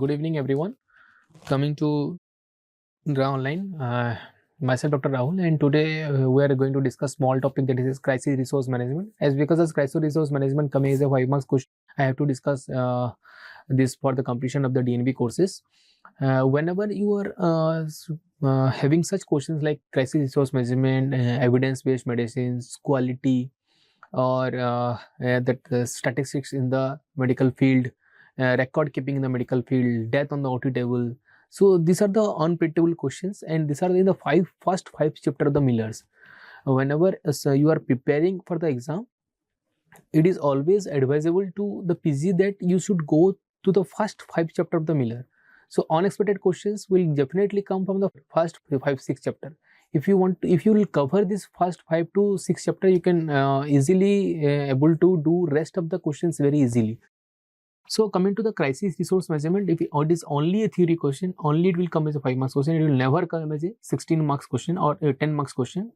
Good evening, everyone. Coming to Indra Online, myself, Dr. Rahul, and today we are going to discuss small topic that is crisis resource management. As because as crisis resource management coming as a 5 marks question, I have to discuss this for the completion of the DNB courses. Whenever you are having such questions like crisis resource management, evidence-based medicines, quality, or that statistics in the medical field, record keeping in the medical field, death on the OT table. So these are the unpredictable questions, and these are in the first five chapter of the Millers. Whenever you are preparing for the exam, it is always advisable to the PG that you should go to the first five chapter of the Miller. So unexpected questions will definitely come from the first 5-6 chapter. If you will cover this first 5 to 6 chapter, you can easily able to do rest of the questions very easily. So coming to the crisis resource management, if it is only a theory question, only it will come as a 5 marks question. It will never come as a 16 marks question or a 10 marks question.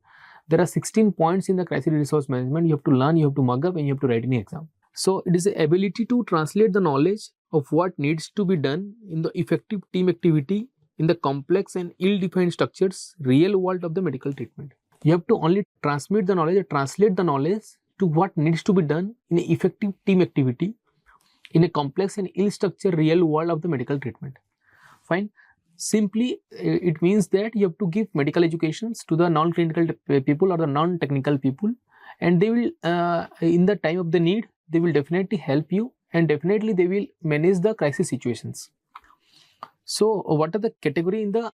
There are 16 points in the crisis resource management. You have to learn, you have to mug up, and you have to write in the exam. So it is the ability to translate the knowledge of what needs to be done in the effective team activity in the complex and ill-defined structures, real world of the medical treatment. You have to only transmit the knowledge or translate the knowledge to what needs to be done in an effective team activity in a complex and ill-structured real world of the medical treatment. Fine. Simply, it means that you have to give medical educations to the non-clinical people or the non-technical people, and they will, in the time of the need, they will definitely help you, and definitely they will manage the crisis situations. So, what are the category in the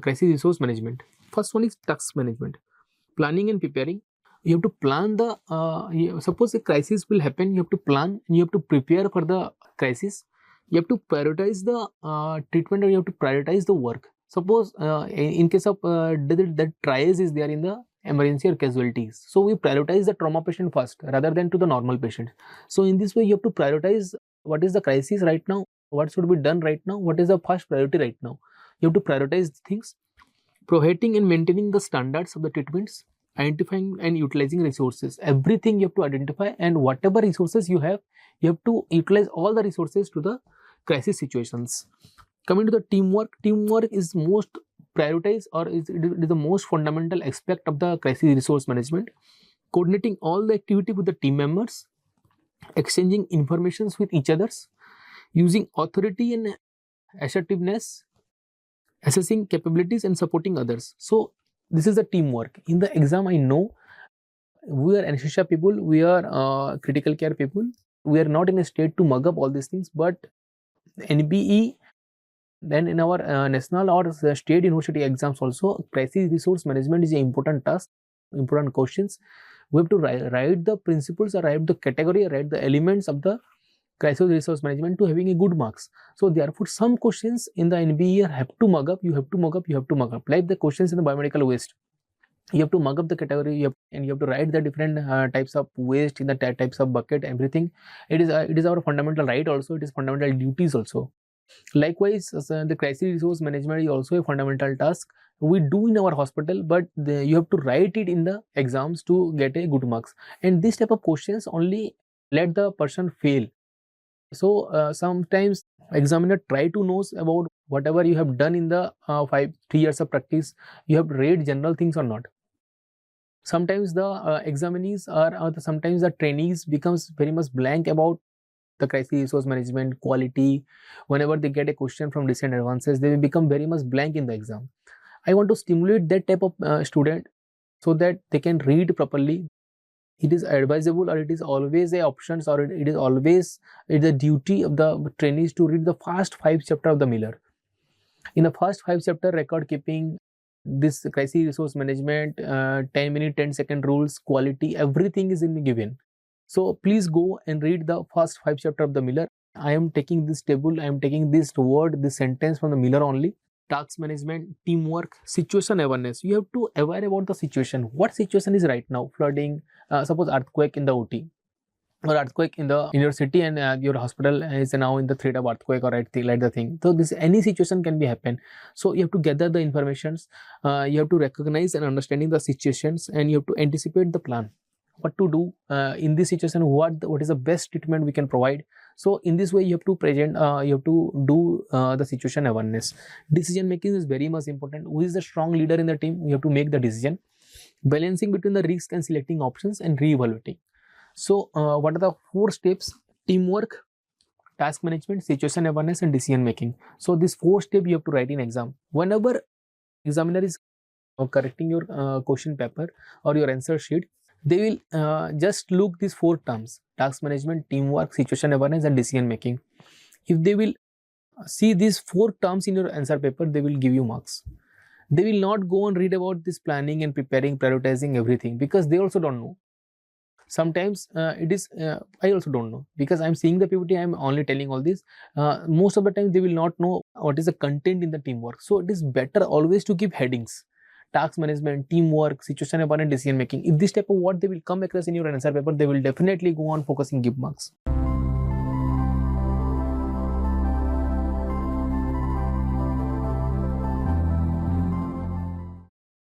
crisis resource management? First one is task management, planning and preparing. You have to plan the, suppose a crisis will happen, you have to plan and you have to prepare for the crisis. You have to prioritize the treatment, or you have to prioritize the work. Suppose in case of that triage is there in the emergency or casualties, so we prioritize the trauma patient first rather than to the normal patient. So in this way, you have to prioritize what is the crisis right now, what should be done right now, what is the first priority right now. You have to prioritize things. Providing and maintaining the standards of the treatments, identifying and utilizing resources. Everything you have to identify, and whatever resources you have to utilize all the resources to the crisis situations. Coming to the teamwork, teamwork is most prioritized, or it is the most fundamental aspect of the crisis resource management. Coordinating all the activity with the team members, exchanging informations with each others, using authority and assertiveness, assessing capabilities and supporting others. So this is the teamwork. In the exam, I know we are anesthesia people, we are critical care people, we are not in a state to mug up all these things, but NBE, then in our national or state university exams also, crisis resource management is an important task, important questions. We have to write the principles, or write the category, write the elements of the crisis resource management to having a good marks. So therefore, some questions in the NBE have to mug up, you have to mug up, you have to mug up. Like the questions in the biomedical waste, you have to mug up the category, and you have to write the different types of waste in the types of bucket, everything. It is our fundamental right also, it is fundamental duties also. Likewise, the crisis resource management is also a fundamental task we do in our hospital, but you have to write it in the exams to get a good marks. And this type of questions only let the person fail. So sometimes examiner try to know about whatever you have done in the 3 years of practice, you have read general things or not. Sometimes the examinees or sometimes the trainees becomes very much blank about the crisis resource management quality. Whenever they get a question from recent advances, they will become very much blank in the exam. I want to stimulate that type of student so that they can read properly. It is advisable, or it is always a options, or it is always the duty of the trainees to read the first 5 chapter of the Miller. In the first 5 chapter, record keeping, this crisis resource management, 10-minute 10-second rules, quality, everything is given. So please go and read the first 5 chapter of the Miller. I am taking this table, I am taking this word, this sentence from the Miller only. Task management, teamwork, situation awareness. You have to aware about the situation. What situation is right now? Flooding, suppose earthquake in the OT, or earthquake in your city, and your hospital is now in the threat of earthquake, or like the thing. So this any situation can be happen. So you have to gather the informations. You have to recognize and understanding the situations, and you have to anticipate the plan. What to do in this situation? What is the best treatment we can provide? So in this way, you have to present, you have to do the situation awareness. Decision making is very much important. Who is the strong leader in the team? You have to make the decision. Balancing between the risk and selecting options and re-evaluating. So what are the 4 steps? Teamwork, task management, situation awareness, and decision making. So these 4 steps you have to write in exam. Whenever examiner is correcting your question paper or your answer sheet, they will just look these 4 terms: task management, teamwork, situation awareness, and decision making. If they will see these 4 terms in your answer paper, they will give you marks. They will not go and read about this planning and preparing, prioritizing everything, because they also don't know. Sometimes it is I also don't know, because I'm seeing the PPT, I'm only telling all this. Most of the time they will not know what is the content in the teamwork. So it is better always to give headings: task management, teamwork, situation awareness, decision making. If this type of what they will come across in your answer paper, they will definitely go on focusing, give marks.